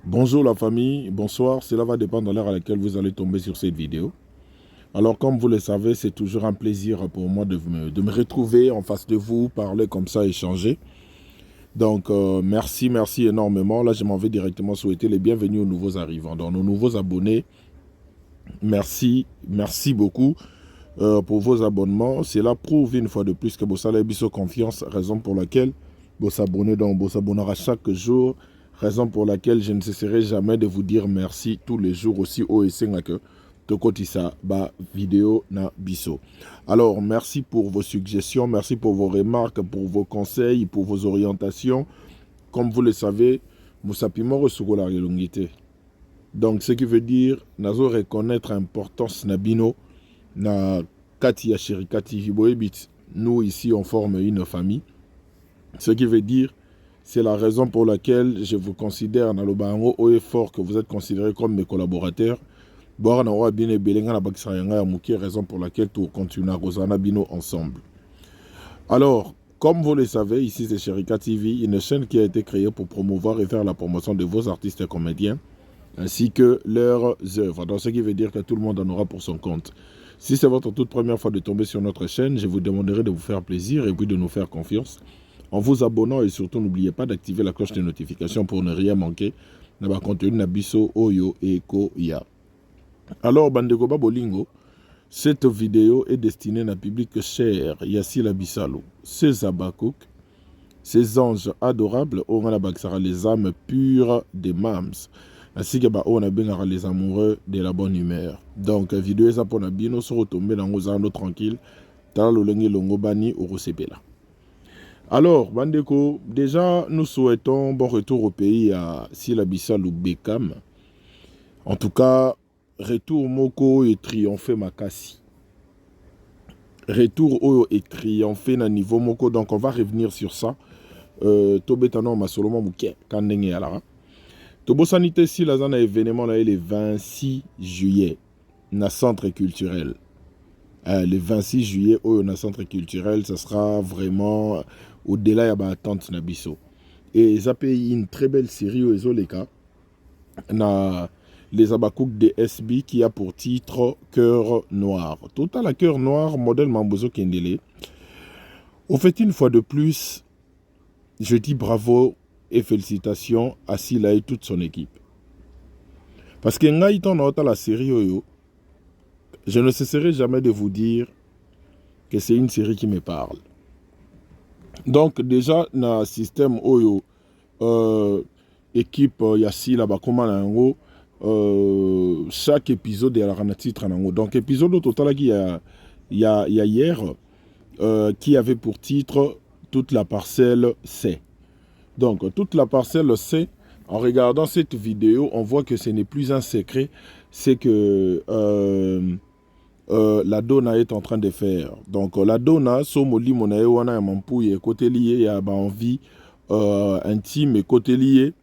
Bonjour la famille, bonsoir, cela va dépendre de l'heure à laquelle vous allez tomber sur cette vidéo. Alors comme vous le savez, c'est toujours un plaisir pour moi de me retrouver en face de vous, parler comme ça, échanger. Donc merci énormément. Là je m'en vais directement souhaiter les bienvenus aux nouveaux arrivants. Donc nos nouveaux abonnés, merci beaucoup pour vos abonnements. Cela prouve une fois de plus que vous avez biso confiance, raison pour laquelle vous s'abonnez, donc vous s'abonnera chaque jour. Raison pour laquelle je ne cesserai jamais de vous dire merci tous les jours aussi au que Tokotisa ba vidéo na biso. Alors merci pour vos suggestions, merci pour vos remarques, pour vos conseils, pour vos orientations. Comme vous le savez, Moussapimo resugola relongité. Donc ce qui veut dire nazo reconnaître l'importance nabino na kati ya Shirika TV Boebit. Nous ici on forme une famille. Ce qui veut dire c'est la raison pour laquelle je vous considère dans le bango au effort que vous êtes considérés comme mes collaborateurs. Raison pour laquelle tout continue à Rosana Bino ensemble. Alors, comme vous le savez, ici c'est Shirika TV, une chaîne qui a été créée pour promouvoir et faire la promotion de vos artistes et comédiens, ainsi que leurs œuvres. Donc, ce qui veut dire que tout le monde en aura pour son compte. Si c'est votre toute première fois de tomber sur notre chaîne, je vous demanderai de vous faire plaisir et puis de nous faire confiance en vous abonnant, et surtout n'oubliez pas d'activer la cloche de notification pour ne rien manquer dans le contenu Nabiso Oyo et Koya. Alors, Bandeko Babolingo, cette vidéo est destinée à un public cher, Yassi Labissalo, ces Abakouk, ces anges adorables, les âmes pures des mams, ainsi que les amoureux de la bonne humeur. Donc, vidéo est pour Nabino, se retomber dans nos tranquille, dans le longo bani ou Rosepela. Alors, Bandeko, déjà, nous souhaitons bon retour au pays à Silabissa ou Bekam. En tout cas, retour Moko et triomphé Makassi. Retour Oyo et triomphé na niveau Moko. Donc, on va revenir sur ça. Tobetano Masolomo Mouké, Kandenge Alara. Tobo Sanité, si la zone événement là, le 26 juillet, na centre culturel. Le 26 juillet, au centre culturel, ça sera vraiment au-delà de l'attente Nabiso. Et ça paye une très belle série aux Ezoleka. Na les Abakouk DSB qui a pour titre Cœur Noir. Total à Cœur Noir, modèle Mambozo Kendele. Au fait, une fois de plus, je dis bravo et félicitations à Sila et toute son équipe. Parce que dans la série Oyo, je ne cesserai jamais de vous dire que c'est une série qui me parle. Donc déjà, dans le système Oyo, équipe Yassi là-bas, comment chaque épisode est à la titre. Donc épisode au total il y a hier qui avait pour titre toute la parcelle C. Donc toute la parcelle C, en regardant cette vidéo, on voit que ce n'est plus un secret, c'est que la Dona est en train de faire. Donc la Dona, somoli monae wana ya mampouye côté lié, il y a envie intime et côté lié,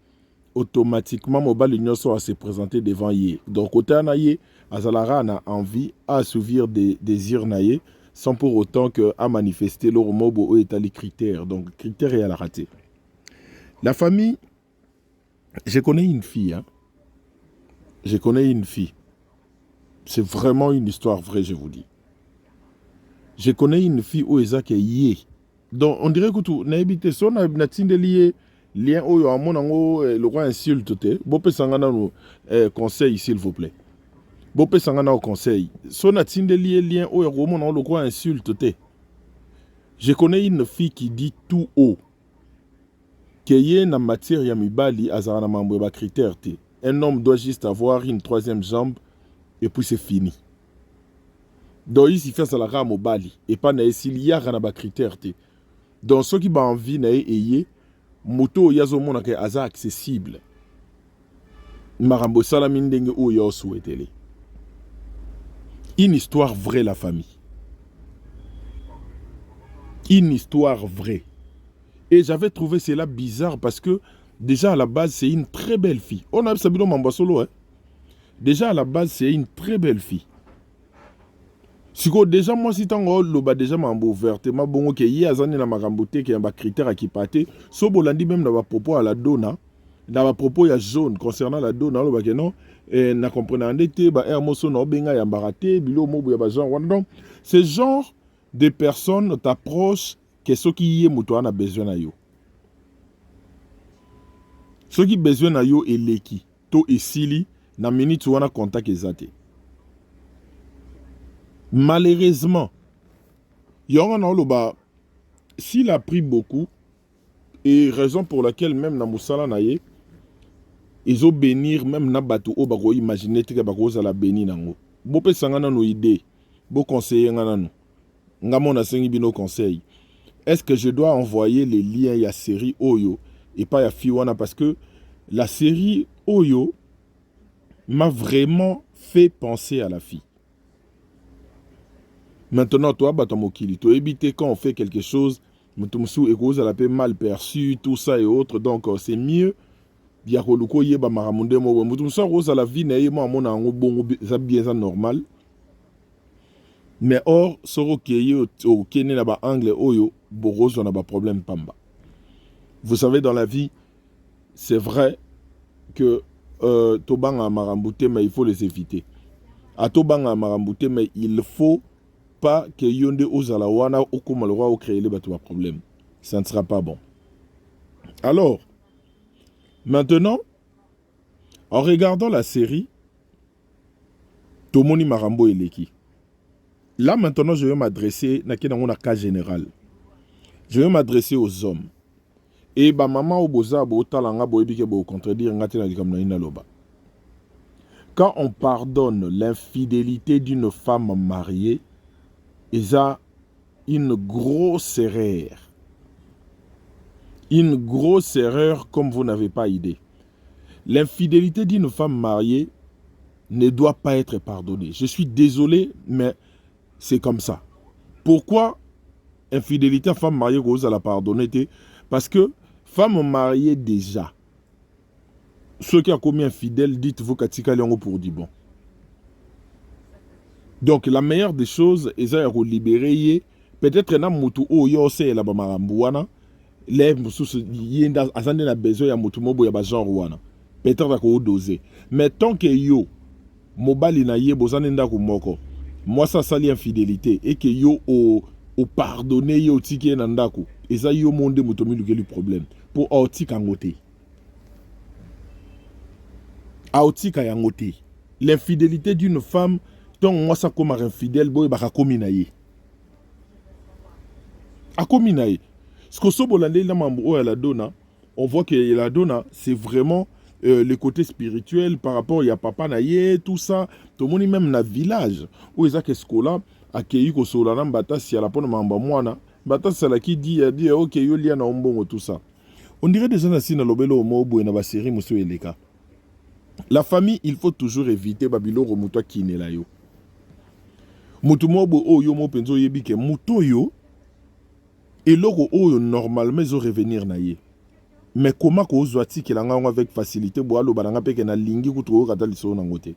automatiquement mobile union soit se présenter devant yé. Donc côté anaye, azalara a envie à assouvir des désirs naye sans pour autant que à manifester leur mobo est les critères. Donc critères et à la rater. La famille, je connais une fille. Hein. Je connais une fille. C'est vraiment une histoire vraie, je vous dis. Je connais une fille où Isaac est yé. Donc, on dirait que tout n'a habité son n'a-t-il lié lien où à mon ango le roi insulte te. Bopé sangana no conseil s'il vous plaît. Bopé sangana au conseil. Son n'a-t-il lié lien où à mon ango le roi insulte te. Je connais une fille qui dit tout haut que yé na matière ya mibali azarana mambo ba critère te. Un homme doit juste avoir une troisième jambe. Et puis c'est fini. Donc ici fait ça la rame au bali et pas na s'il y a un critère. Donc ceux qui ont envie na ayé moto yazo mona ke aza accessible. Marambo salamine denge o yo souhaitele. Une histoire vraie la famille. Une histoire vraie. Et j'avais trouvé cela bizarre parce que déjà à la base c'est une très belle fille. On a Sabino Mambasolo hein. Déjà à la base c'est une très belle fille. Siko déjà moi si tango loba déjà mambo verte ma bongo ke yi azani na makambote ke yamba critère qui paté so bolandi même na ba popo à la dona dans ma propos il y a jaune concernant la dona lo ba que non et na comprendre te ba hermoso no benga ya mbarate bilo mobu ya ba genre donc ce genre de personnes t'approche que ceux qui y muto a besoin na yo ceux qui besoin na yo eleki to esili na minute wana contact ezate malheureusement yonga na loba s'il a pris beaucoup et raison pour laquelle même na musala na ye ils ont bénir même na batu o bako imaginer que bako za la béni nango bo pe sangana no idée bo conseiller ngana no ngamo na sengi bino conseil est-ce que je dois envoyer les liens ya série Oyo et pas ya Fiwana parce que la série Oyo m'a vraiment fait penser à la fille. Maintenant toi batomokili to éviter quand on fait quelque chose mutumsu ego la paix mal perçu tout ça et autres donc c'est mieux ya koluko yeba maramunde mo mutumsu rosa la vie na yema mona ngo bongo ça bien ça normal. Mais or, soro keye au kene na ba angle oyo, borozo na ba problème pamba. Vous savez, dans la vie, c'est vrai que tobanga marambouté, mais il faut les éviter. A tobanga marambouté, mais il faut pas que yonde ozalawana ou comme le roi au créer les bateaux à problème. Ça ne sera pas bon. Alors, maintenant, en regardant la série, Tomoni Marambo et Leki. Là, maintenant, je vais m'adresser à un cas général. Je vais m'adresser aux hommes. Et ma maman au boza bo talanga bo ebike bo contredire ngati na dikamna ina loba. Quand on pardonne l'infidélité d'une femme mariée, il y a une grosse erreur. Une grosse erreur comme vous n'avez pas idée. L'infidélité d'une femme mariée ne doit pas être pardonnée. Je suis désolé, mais c'est comme ça. Pourquoi infidélité à femme mariée vous allez pardonner? Parce que femme mariée déjà, ceux qui ont commis infidèle, dites-vous qu'Atika Liongo pour du bon. Donc la meilleure des choses, c'est de libérer. Peut-être que mutu o yo se la bamarambuana, les musu yenda azande na besoin ya mutu mobo ya ba genre wana. Peut-être ko doser. Mais tant que yo mobali na ye bozane ndako moko. Moi, ça sali infidélité et que yo au pardonner yo tiki nandako. Et ça yo monde mutomi le problème. Pour autika ngote. Autika yangote. L'infidélité d'une femme, tant moi ça comme infidèle, boy baka kominaye. A kominaye. Ce que sobolande la mambo à la dona, on voit que la dona, c'est vraiment le côté spirituel par rapport à papa naye, tout ça. Tout le monde même dans le village où ils ont que ce là accueilli ko solana mbata si ala pona mamba mwana mbata sala qui dit OK yo lia na ombongo tout ça. On dirait déjà na sina lobelo mo bo na ba série muso eleka. La famille, il faut toujours éviter babilo remuto kinela yo. Mutu mo bo o yo mo penzo yebi ke muto yo et logo o yo normalement zo revenir na ye. Mais comment ko zwati ke langa avec facilité bo alo balanga peke na lingi ku tro kata liso na ngote.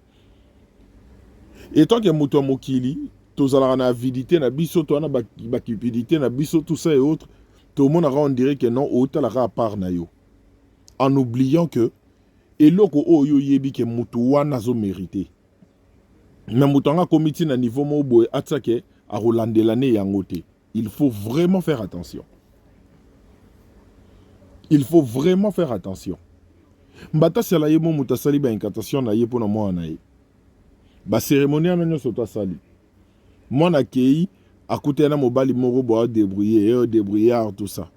Et tant que muto mokili tozala na avidité na biso to na ba cupidité na biso tout ça et autres, tout le monde on dirait que non au tala à part na yo. En oubliant que eloko o yo yebi ke mutu wana zo mérité. Mais mutanga komiti na niveau mo boy atsake a rolandelane yangote. Il faut vraiment faire attention. Il faut vraiment faire attention. Mbata sala yemo mutasali ba incantation na ye pona mo na ye. Ba cérémonie na nyoso to sali. Moi na kei à côté na mobali moko bo débrouiller débrouillard tout ça.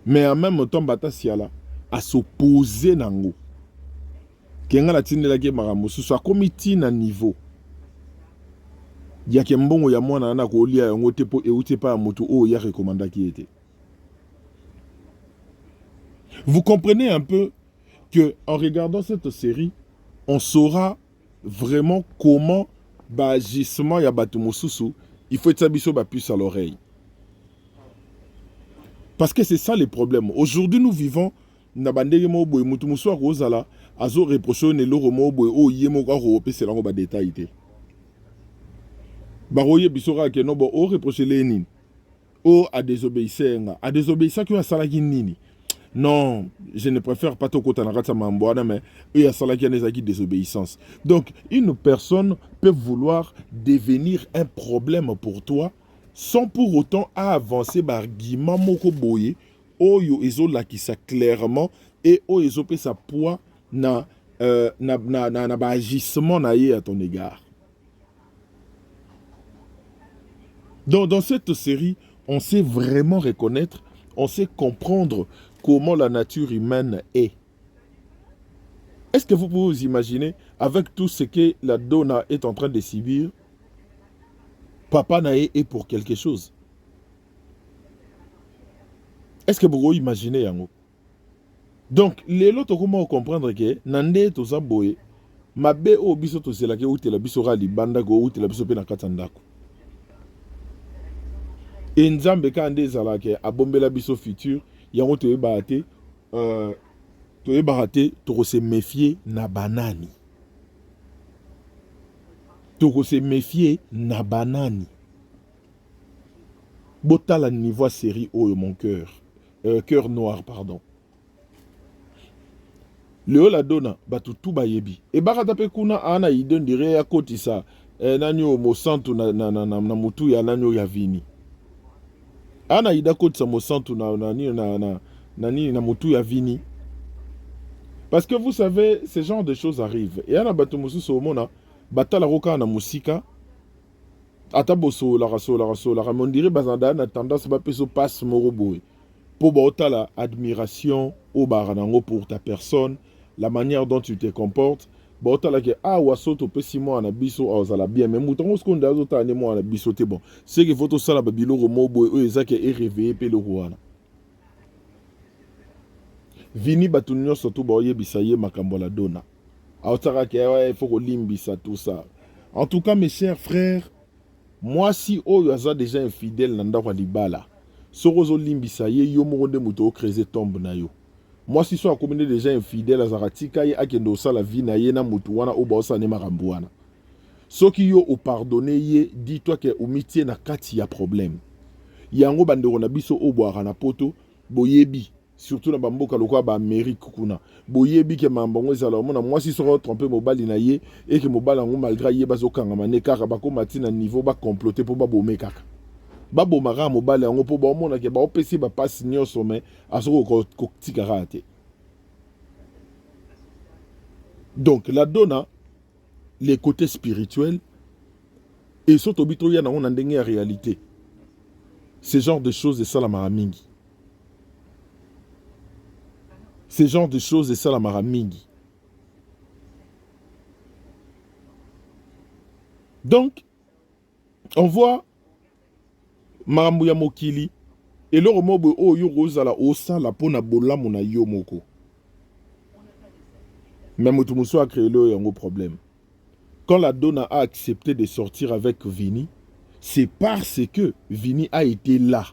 Mais en même temps bata siala à s'opposer nango. Kenga la tindela ke maramusu so komiti na niveau. Ya ke mbongo ya mwana na ko lia yango te po euté pa moto o ya recommanda qui était. Vous comprenez un peu que en regardant cette série, on saura vraiment comment agissement ya batu mususu, il faut être biso ba puce à l'oreille. Parce que c'est ça le problème. Aujourd'hui nous vivons na bandege mo boy mutu musu akozala azo reprocher ne loro mo boy o yemo ko ro pese lango ba détail té. Ba roye bisora ke no bo o reprocher les nini. O a désobéissé nga, a désobéissé que sala ki nini. Non, je ne préfère pas Toko Tanakata Mamboana, mais il y a ça qui a désobéissance. Donc, une personne peut vouloir devenir un problème pour toi sans pour autant avancer par argument moko boye, oyo ezola qui ça clairement et oyo ezopé sa poids na na agissement na ye à ton égard. Donc, dans cette série, on sait vraiment reconnaître, on sait comprendre comment la nature humaine est. Est-ce que vous pouvez vous imaginer, avec tout ce que la Donna est en train de subir, Papa Naé est pour quelque chose? Est-ce que vous pouvez imaginer yango? Donc, les autres, comment comprendre que Nande to Zaboye, mabe o biso to selake ou te la biso rali banda go ou te la biso pe na katandako. Et Nzambe kande zalake abombela biso futur, yango te baate to barate to se méfier na banani. To se méfier na banani. Botala niveau série oh mon cœur. Cœur noir, pardon. Le la dona batutu bayebi. E barata pe kuna ana idon dire ya kotisa nanyo mo santu na mutu ya nanyo ya vini. Ana ida kotisa mo santu na mutu ya vini. Parce que vous savez, ce genre de choses arrivent. Et ana batu musu so mona batala roka na musika. Ataboso la on dirait bazanda na tendance ba peso passe moroboy. Pour bota la admiration au baranango pour ta personne, la manière dont tu te comportes. Bota la ke waso to pesimo na biso ozala bien mais mouton ce qu'on dazo ta ne mo na biso te bon. C'est que photo sala babilo romoboy o ezake est réveillé pe le roi. Vini batunyo surtout boye bisaye makambo la dona. Aotara ke il faut ko limbisa tout ça. En tout cas mes chers frères, moi si oyo aza déjà infidèle nanda kwa libala. Sorozo limbisa ye yo moronde muto kreze tombe na yo. Moi si so akomene déjà infidèle azaratika ye akendo sala vie na ye na mutu wana oba osane makambo wana. Soki yo o pardonner ye, dis-toi que omitie na kati ya problème. Yango bandeko na biso obwara na poto boyebi. Surtout na bamboka lokwa ba Amérique kuna. Boyebi ke mambango ezala mona moi si so tromper mobali na ye et que mobali ngo malgré ye bazokanga mane kaka bakomati na niveau ba comploter pour ba bomé kaka. Babo mara mobali yango po ba omona ke ba opesi ba passe nyonso mais asoko ko tikara te. Donc la donna les côtés spirituels et surtout bito ya na on ndenge ya réalité. Ce genre de choses et ça la maramingi. Ce genre de choses et ça la maramingi. Donc on voit Marambu ya mokili et le mobo o yo rozala osala pona bolamu na yo moko. Même tout muso a créé le yango problème. Quand la Donna a accepté de sortir avec Vini, c'est parce que Vini a été là.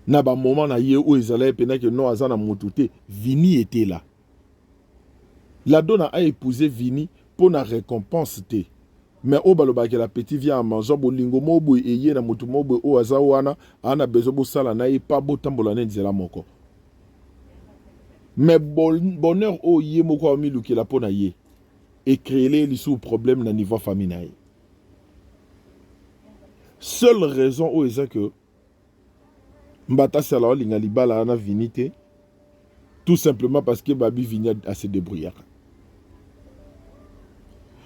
Na ba moment na ye o ezala pena que no azana motute, Vini était là. La Donna a épousé Vini pour la récompense te. Mais au baloba que la petite vient à manger bolingo mobo et yé na mutu mobo o azawana ana bezobo sala na ye pas botambola nzela moko. Mais bonheur o yé moko ami luki la pona yé et créer les sous problème na niveau famille. Seule raison o eza que mbata sala linga libala na vinité tout simplement parce que babi vinya à se débrouiller.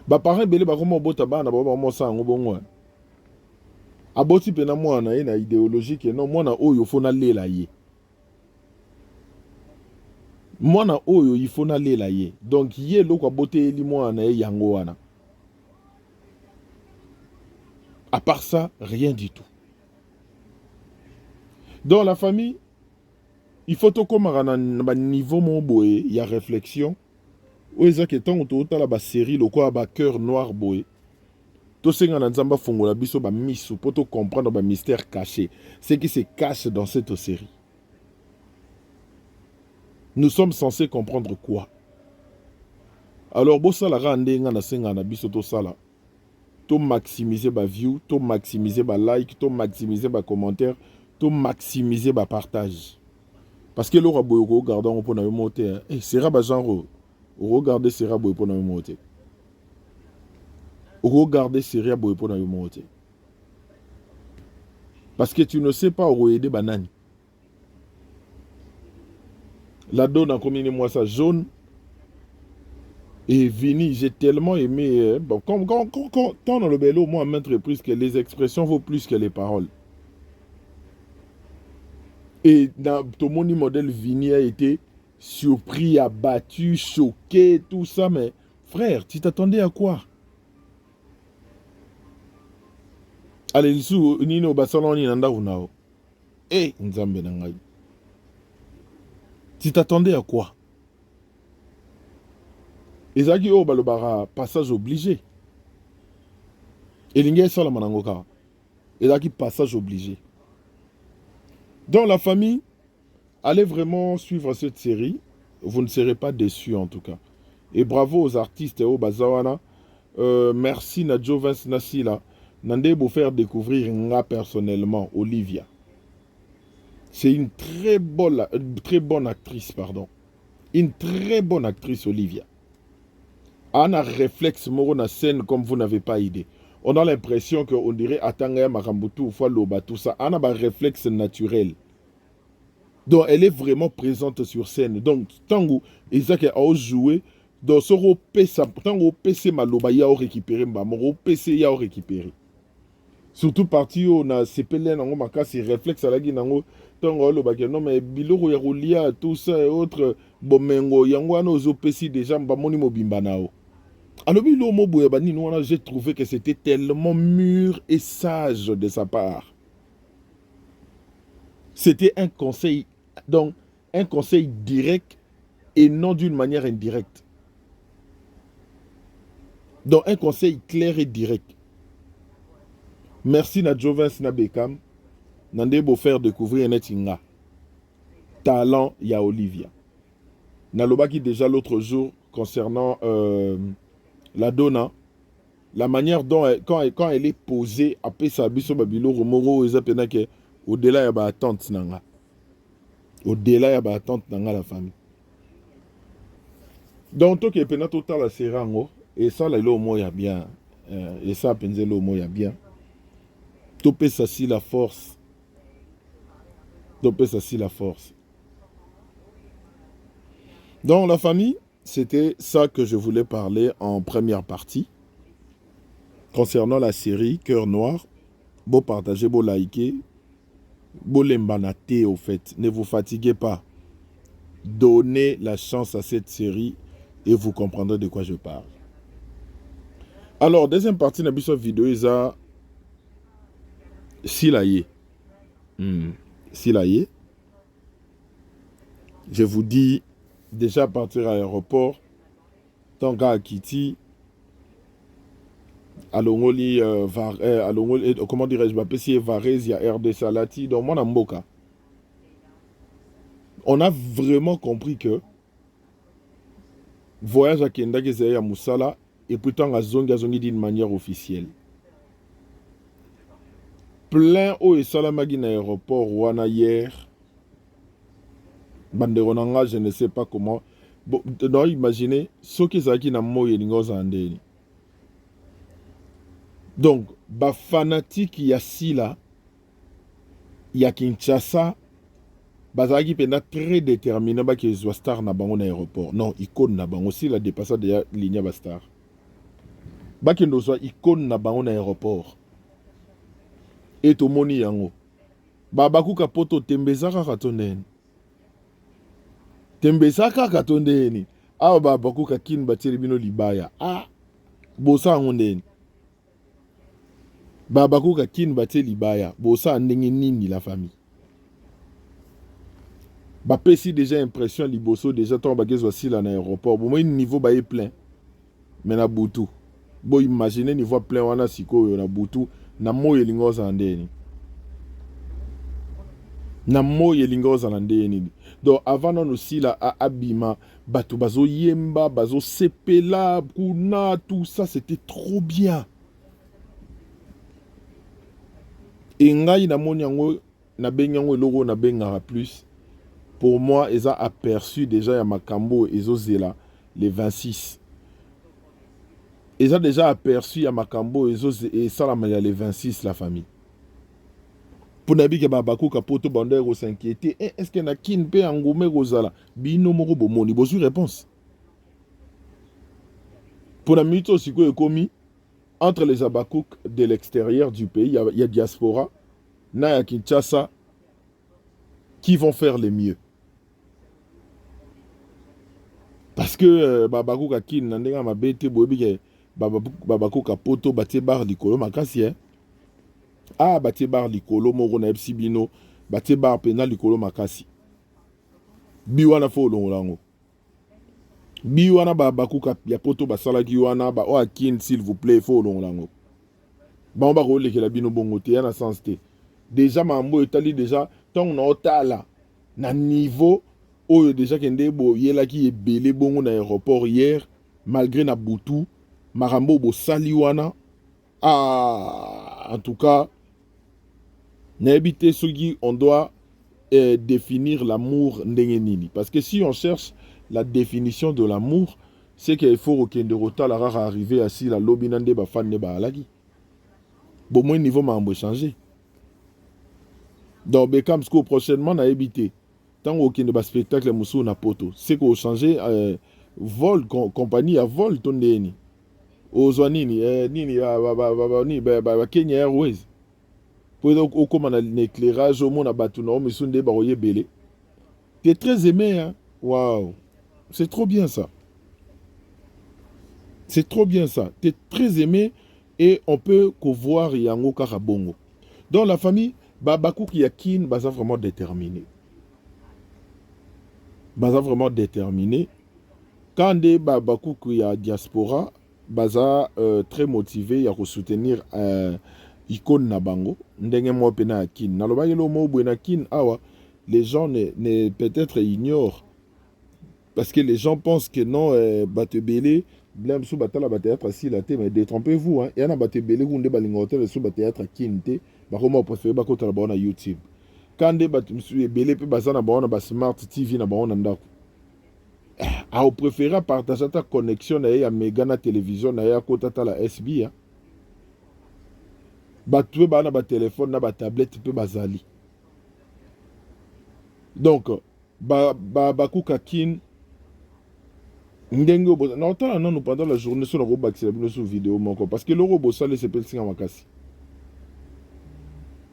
Ba parents belé ba komo bota bana ba mo sango bongo. Aboti pena mwana ye na idéologie que non mwana oyo fona lela ye. Mwana oyo il faut na lela ye. Donc ye loko abote li mwana ye yango wana. À part ça, rien du tout. Dans la famille, il faut tout comme à un niveau mon boé, il y a réflexion. Ou est-ce que tant que la ba série le quoi ba cœur noir boé. Tout ce qu'on a nzamba fongola biso ba misu pour tout comprendre ba mystère caché, ce qui se cache dans cette série. Nous sommes censés comprendre quoi? Alors bossa la rande ngana senga na biso to sala. To maximiser ba view, to maximiser ba like, to maximiser ba commentaire, to maximiser ba partage. Parce que le rabo regardant pour na monter. Eh, sera ba genre regarder sera boy pour na monter. Regarder sera boy pour na monter. Parce que tu ne sais pas où aider banani. La donne en combien de mois ça jaune. Et Vini, j'ai tellement aimé. Bon, quand dans le bello, moi, à maintes reprises, que les expressions vaut plus que les paroles. Et dans ton modèle, Vini a été surpris, abattu, choqué, tout ça. Mais frère, tu t'attendais à quoi? Allez, il sous Nino Bassalon, Nanda Unao. Eh, Nzambe Nangai. Tu t'attendais à quoi? Ezaki o balobara passage obligé. Elinge sala manangoka. Ezaki passage obligé. Dans la famille, allez vraiment suivre cette série. Vous ne serez pas déçus en tout cas. Et bravo aux artistes au Bazawana. Merci Nadjo Vince Nassila. Nandé pour faire découvrir nga personnellement Olivia. C'est une très bonne actrice, pardon. Une très bonne actrice Olivia. Anna réflexe moro na scène comme vous n'avez pas idée. On a l'impression qu'on dirait Atangaya Marambutu ou Loba, tout ça. Anna a un réflexe naturel. Donc elle est vraiment présente sur scène. Donc tango Isaac a joué dans ce PC tango PC maloba ya récupérer mbamo PC ya récupérer. Surtout parti on a CPL nango makasi réflexe à la ginango tango loba que non mais biloko ya rolia tout ça et autres bomengo yango ana ozo PC déjà mbamoni mobimba nao. Alors, j'ai trouvé que c'était tellement mûr et sage de sa part. C'était un conseil, donc un conseil direct et non d'une manière indirecte. Donc un conseil clair et direct. Merci na Jovens na Bekam. Nandé beau faire découvrir Netinga. Talent ya Olivia. Nalobaki déjà l'autre jour concernant la donna, la manière dont quand elle est posée, après sa biso babilo romoro ezapena au-delà ya ba attente nanga. Au-delà ya ba attente nanga la famille. Donc to ke pena total la serango et ça là lo mo ya bien et ça penze lo mo ya bien. Topé ça si la force. Topé ça si la force. Donc la famille, c'était ça que je voulais parler en première partie. Concernant la série Cœur Noir, beau partager, beau liker, beau l'embanater au fait. Ne vous fatiguez pas. Donnez la chance à cette série et vous comprendrez de quoi je parle. Alors, deuxième partie de la vidéo, c'est Silaye. Silaye. Je vous dis, déjà partir à l'aéroport, tant qu'à Kitty, Alongoli, comment dirais-je, Bapessi Varese, il y a RD Salati, donc moi, Namboka. On a vraiment compris que voyage à Kenda à Moussala et pourtant à Zongi d'une manière officielle. Plein haut et salamagi à l'aéroport Wana hier. Banderonanga, je ne sais pas comment. Bon, donc imaginez ce qui est na moye n'ingozandeni. Donc, ba fanatique ya sila ya Kinshasa bazaki pena très déterminé ba ki zo star na bango na aéroport. Non, icône na bango aussi la dépassé de ligne ba star. Ba ki ndo zo icône na bango na aéroport. Et to moni yango. Ba bakuka poto tembezaka katondeni. Tembezaka katondeni. Ah ba bakuka kin bateli bino libaya. Ah bosa ngondeni. Babakuka kin bate libaya, bosa ndenge nini la famille. Bapesi déjà impression liboso déjà ton bagage aussi là dans l'aéroport. Bon moi niveau ba est plein. Mais na butu. Bon imaginez niveau plein wana siko na butu na moye lingoza ndeni. Na moye lingoza ndeni. Donc avant non aussi là à Abima, batu bazo yemba, bazo sepela, kuna tout ça c'était trop bien. Et ngai na moni yango na bengi yango eloko na bengaka plus pour moi, ils ont aperçu déjà à Makambo et Zozela les 26. Ils ont déjà aperçu à Makambo et Salamaya les 26, la famille. Pour Nabi Babakou Kapoto Bandero s'inquiéter, est-ce qu'il y a qui peut engoumer Rosala? Bino Moro Bomoni, bonne réponse. Pour la minute aussi, commis entre les Abakouk de l'extérieur du pays, il y a diaspora, Naya Kinshasa, qui vont faire le mieux. Parce que Babakou Kakin, Nandega Mabete, Bobi, Babakou Kapoto, Baté Bar Likolo, Makasi, ah, Baté Bar Likolo, Moro na Epsibino, Baté Bar Pena Likolo, Makasi. Biwana fo longo. Biwana Babakou Kapoto, Basala Giwana, Ba Oakin, s'il vous plaît, fo longo. Ba on va rouler que la bino bongote, yana sens te. Déjà, Mambo Etali, déjà, tant on a otala, na niveau, oh, déjà, kende bo, yela qui est belé bongo na aéroport hier, malgré na boutou, Marambo bo saliwana, ah, en tout cas, n'habité ce qui, on doit définir l'amour ndengenini. Parce que si on cherche la définition de l'amour, c'est qu'il faut aucun de rota la rare arriver à si la lobinande ba fan ne ba alagi. Bon, moins niveau m'a changé. Donc, Beckham, ce prochainement, on a évité. Tant qu'il n'y a pas de spectacle, Moussou n'a pas tout. C'est qu'on a changé vol, compagnie à vol, ton déni. Ozwanini, Kenya Airways. Pour au comme on a l'éclairage, au monde a battu, non, mais son débat, belé. T'es très aimé, hein. Waouh. C'est trop bien ça. C'est trop bien ça. T'es très aimé et on peut voir Yango Karabongo. Dans la famille, Babakou Yakin, Baza vraiment déterminé. Baza vraiment déterminé. Quand des Babakou Ya diaspora, Baza très motivé à soutenir icône Nabango. Ndenge mo pena Yakin. Naloba yelo mo buena Yakin, awa. Les gens peut-être ignorent. Parce que les gens pensent que non, Batebele, Blem sous Batala Batéatre si la mais détrompez-vous, hein. Il y en a Batebele, vous ne balingotel sous Batéatre Kinte. Bakoma préféré bakota la bonne YouTube. Quand des monsieur belé pe bazana bonne ba smart TV na bonne ndako. A au préféré partager ta connexion na ya Megana télévision na ya kota ta la SB hein. Ba tué ba na ba téléphone na ba tablette pe bazali. Donc Bakuka Kin ndenge obo na otala non pendant la journée sur le robot sur vidéo mon parce que le robot ça les s'appelle singa makasi.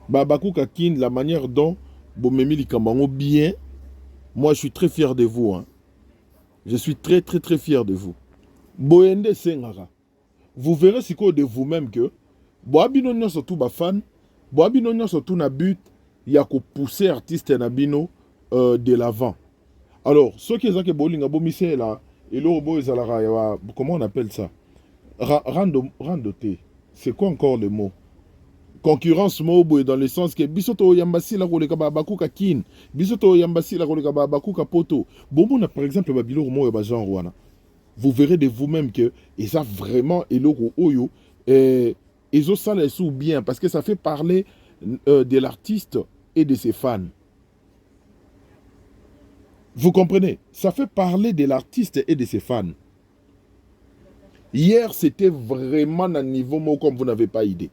Babakou Kakin, la manière dont Bomemi Likambango bien, moi je suis très fier de vous. Hein. Je suis très très très fier de vous. Boende Sengara, vous verrez si de vous-même que Boabino nyon surtout ba fan, Boabino nyon surtout na but, il y a qu'au pousser artiste nabino de l'avant. Alors, ceux qui ont que Bolinga Bomise là, et le robot Zalara, comment on appelle ça? Randoté. C'est quoi encore le mot? Concurrence mobo dans le sens que bisoto yambasi la roleka babaku kakin bisoto yambasi la roleka babaku kapoto bon par exemple babilo mo ba genre wana vous verrez de vous-même que et ça vraiment eloko oyo ils ont ça les sous bien parce que ça fait parler de l'artiste et de ses fans. Vous comprenez? Ça fait parler de l'artiste et de ses fans. Hier c'était vraiment un niveau mo comme vous n'avez pas idée.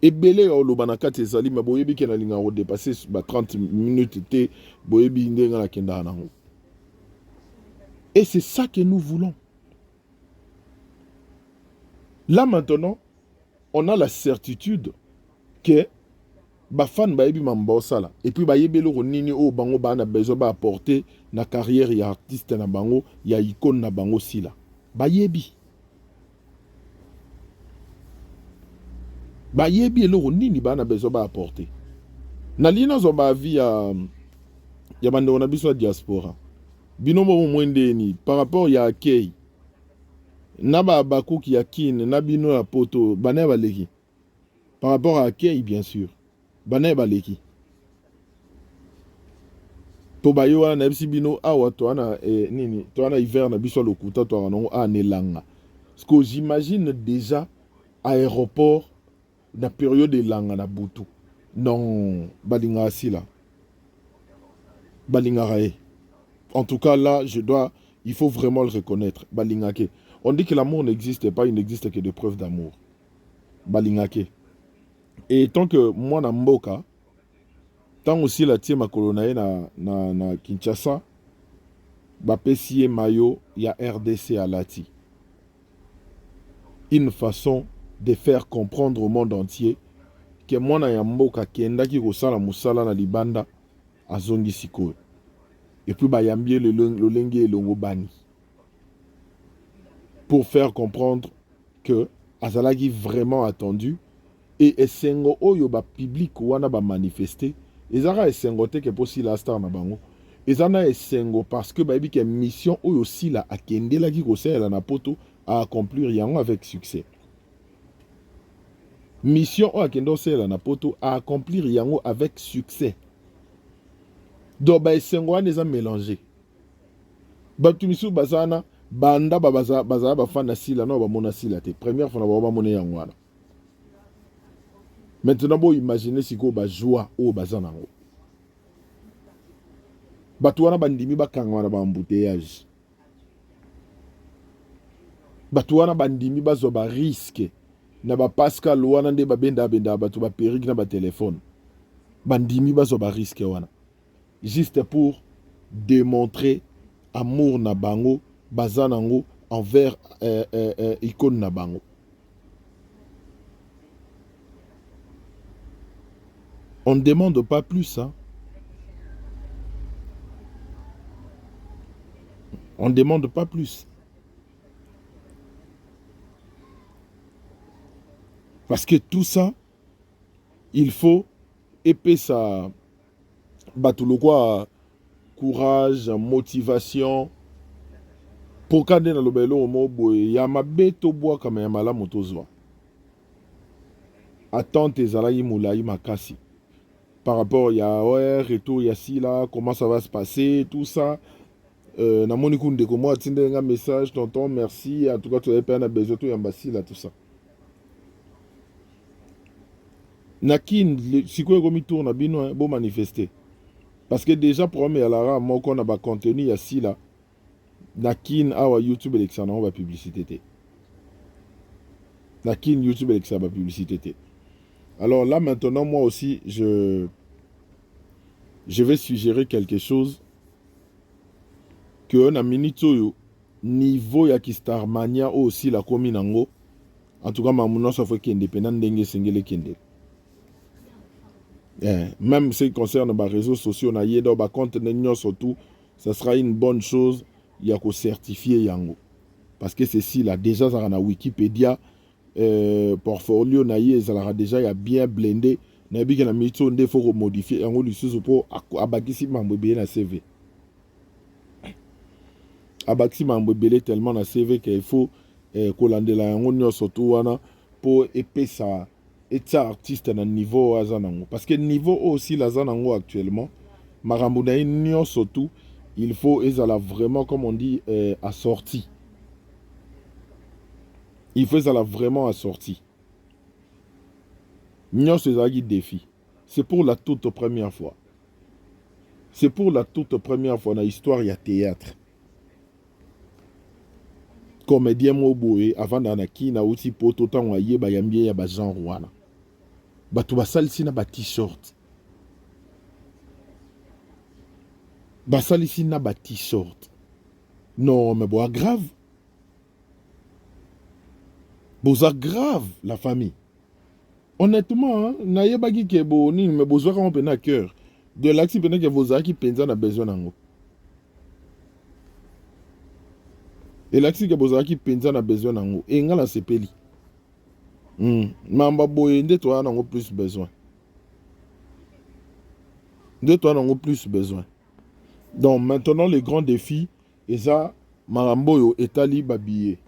Et belé au lobanaka tezali ma boyebi ke na linga o dépasser 30 minutes té boyebi ndenga na kenda nango. Et c'est ça que nous voulons. Là maintenant, on a la certitude que ba fan bayebi mamba sala et puis bayebi lo nini o bango ba na besoin ba apporter na carrière ya artiste na bango ya icône na bango sila. Bayebi ba yebi eloko nini bana bezo ba apporter na lina zo ba vie ya bando na biso diaspora bino mo mwendeni par rapport ya akei na ba bakuki ya kin na bino ya poto bana ba leki par rapport à akei bien sûr bana ba leki to ba yo na bisi bino awa to ana nini to ana hiver na biso lokuta to ana anelanga parce que j'imagine déjà aéroport la période de langa na butu non balinga asila balingarae. En tout cas, là, il faut vraiment le reconnaître. Balingake. On dit que l'amour n'existe pas, il n'existe que de preuves d'amour. Balingake. Et tant que moi, na mboka, tant aussi la tie makolonae na Kinshasa, bapesi mayo, il y a RDC à Lati. Une façon de faire comprendre au monde entier que moi na mboka kendaki kosala musala na libanda azongi sikoyo. Et puis bayambie le lenge et longo bani. Pour faire comprendre que azalaki vraiment attendu et esengo oyo ba public wana ba manifester ezara esengo te ke posi la star na bango ezana esengo parce que ba bi mission oyo si la akendela ki kosela na poto à accomplir yango avec succès. Mission oyo akendo sela na poto à accomplir yango avec succès. Donc ba esengo wana eza mélangé. Batu misu bazana banda baza ba fana sila no ba mona sila te. Première fois na ba mona yango wana. Maintenant, vous imaginez si vous avez joie au bazan. Batouana bandimi bakangwana ba embouteillage. Batouana bandimi bazo ba risque. Na ba Pascal wana nde ba benda batu ba perique na ba téléphone. Bandimi bazo ba risque wana. Juste pour démontrer amour na bango, bazanango envers icône na bango. On ne demande pas plus. Hein. On ne demande pas plus. Parce que tout ça, il faut épais ça. Tout quoi, courage, motivation. Pour quand dans le belo mobo, il y a ma bête au bois comme un mala motozwa. Attends tes alaï moulaï makasi. Par rapport, il y a ouais, retour, il y a si là, comment ça va se passer, tout ça. Na moni kunde ko moi tinde un message, tonton, merci. En tout cas, tu avais pas besoin tout yambasi là, tout ça. Nakin, si quoi comme tourne bino, bon manifester. Parce que déjà, premier à la moi qu'on a ba contenu, il y a si là. Nakin, awa YouTube, élection, on va publicité. Nakin, YouTube, élection, va publicité. Alors là, maintenant, moi aussi, je vais suggérer quelque chose que on a minito niveau ya Kistarmania aussi la commune en tout cas, ma ça fait qu'indépendant d'engue sengele kende. Même ce qui concerne les réseaux sociaux, on a yé dans ba compte surtout, ça sera une bonne chose, il y a qu'au certifier yango. Parce que ceci là, déjà, ça a Wikipédia. Portfolio na ye ezalaka déjà ya bien blindé na biki na mito nde faut modifier yango lisusu po abakisi mambo ebele na CV abakisi mambo ebele tellement na CV qu'il faut kolandela yango nyonso tu wana po epesa etia artiste na niveau aza nango parce que niveau aussi la za nango actuellement makambo na ye nyonso tu il faut ezala vraiment comme on dit assorti. Il faut ça vraiment assorti. Nous c'est un défi. C'est pour la toute première fois. C'est pour la toute première fois dans l'histoire il y a théâtre. Comédien moboé avant d'anaki na aussi pour tout temps aye ba yambie ya ba genre wana. Ba tu ba salisi na ba t-shirt. Ba salisi na ba t-shirt. Non mais bon grave. Boza grave la famille. Honnêtement, naye bagi ke bo ni me boza quand on à cœur. De l'axi pena que boza qui penza na besoin nango. Et l'axi que boza qui penza na besoin nango et ngala sepeli. Mamba boye nde toi nango plus besoin. De toi nango plus besoin. Donc maintenant les grands défis et ça maramboyo etali babillé.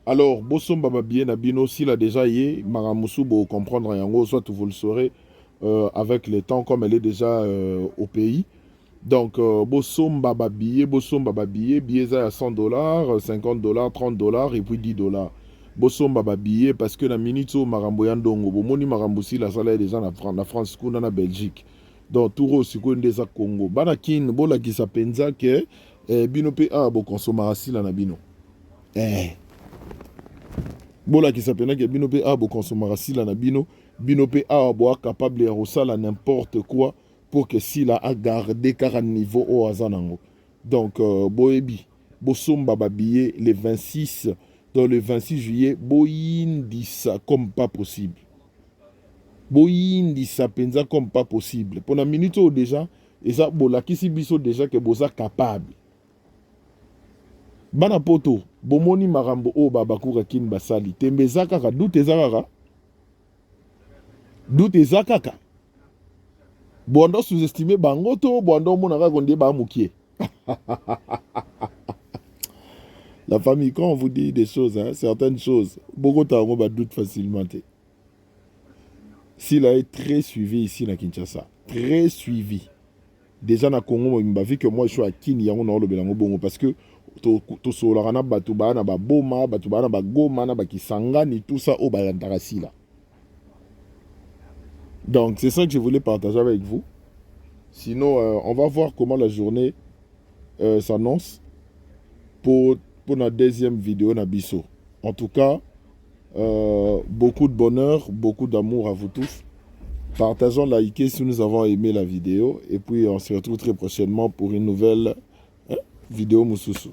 Alors, Bosom Baba bien Nabino, s'il a déjà yé, Maramusu, pour comprendre yango, soit vous le saurez avec le temps, comme elle est déjà au pays. Donc, Bosom Baba billet, billet à $100, $50, $30 et puis $10. Bosom Baba billet, parce que la minute Maramboyan Dongo, Bomoni Maramboussi, la salle est déjà en France, en Belgique. donc touro sikoyo ndeza Congo bana kin bola kisa penza ke bino pe a bo consommer sila na bino bola kisa penza ke bino pe a bo consommer sila na bino pe a bo capable ya rosala n'importe quoi pour que sila a garder kaka niveau au azanango donc boyebi bosomba ba billet le 26 dans le 26 juillet boyindisa comme pas possible boyindisa penza comme pas possible pour la minute où déjà et ça bolakisi biso déjà que boza capable bana poto bomoni marambo o babakura kin basali tembeza kaka doute ezakaka bondo sous-estimer bango to bondo mona kaka ndie ba mukie. La famille, quand on vous dit des choses, hein, certaines choses, beaucoup de doute facilement. S'il a été très suivi ici à Kinshasa, très suivi. Déjà na Congo, il m'a vu que moi je suis à Kini, parce que tout ça, on a batuba, na ba boma, batuba, na ba goma, na ba kisangani, tout ça au balantarasi là. Donc c'est ça que je voulais partager avec vous. Sinon, on va voir comment la journée s'annonce pour la deuxième vidéo Nabiso. En tout cas, beaucoup de bonheur, beaucoup d'amour à vous tous. Partageons, likez si nous avons aimé la vidéo. Et puis on se retrouve très prochainement pour une nouvelle vidéo Moussousou.